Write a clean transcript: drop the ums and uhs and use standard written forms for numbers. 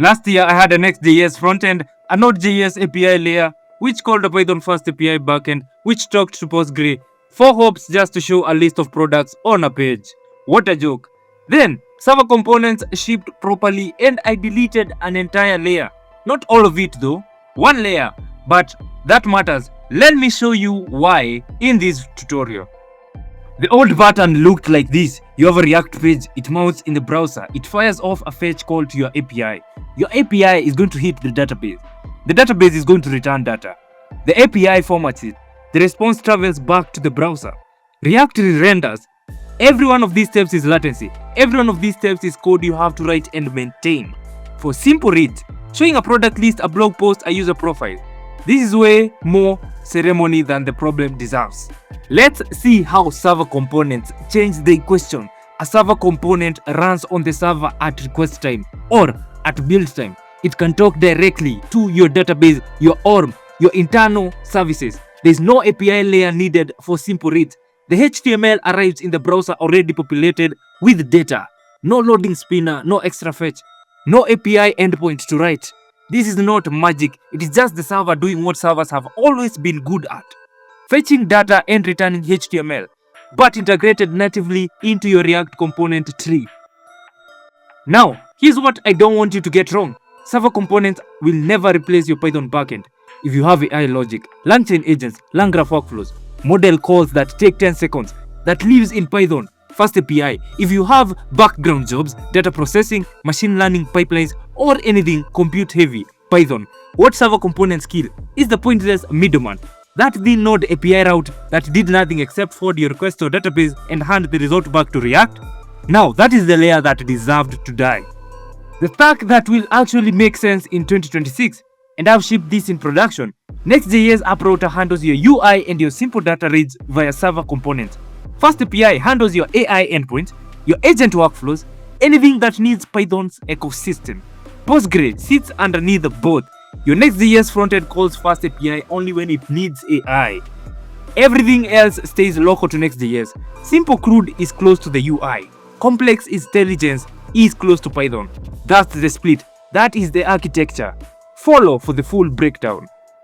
Last year, I had a Next.js frontend, a Node.js API layer, which called a Python FastAPI backend, which talked to Postgre. 4 hops just to show a list of products on a page. What a joke. Then, server components shipped properly and I deleted an entire layer. Not all of it though, one layer. But that matters. Let me show you why in this tutorial. The old button looked like this. You have a React page, it mounts in the browser, it fires off a fetch call to your API. Your API is going to hit the database. The database is going to return data. The API formats it. The response travels back to the browser. React re-renders. Every one of these steps is latency. Every one of these steps is code you have to write and maintain. For simple read, showing a product list, a blog post, a user profile. This is way more ceremony than the problem deserves. Let's see how server components change the equation. A server component runs on the server at request time or at build time. It can talk directly to your database, your ORM, your internal services. There is no API layer needed for simple read. The HTML arrives in the browser already populated with data. No loading spinner, no extra fetch, no API endpoint to write. This is not magic, it is just the server doing what servers have always been good at. Fetching data and returning HTML, but integrated natively into your React component tree. Now, here's what I don't want you to get wrong. Server components will never replace your Python backend. If you have AI logic, LangChain agents, LangGraph workflows, model calls that take 10 seconds, that lives in Python, FastAPI. If you have background jobs, data processing, machine learning pipelines, or anything compute heavy, Python. What server component skill is the pointless middleman. That the node API route that did nothing except forward your request to a database and hand the result back to React. Now that is the layer that deserved to die. The stack that will actually make sense in 2026, and I've shipped this in production. Next.js app router handles your UI and your simple data reads via server components. FastAPI handles your AI endpoint, your agent workflows, anything that needs Python's ecosystem. Postgre sits underneath both. Your Next.js frontend calls FastAPI only when it needs AI. Everything else stays local to Next.js. Simple crude is close to the UI. Complex intelligence is close to Python. That's the split. That is the architecture. Follow for the full breakdown.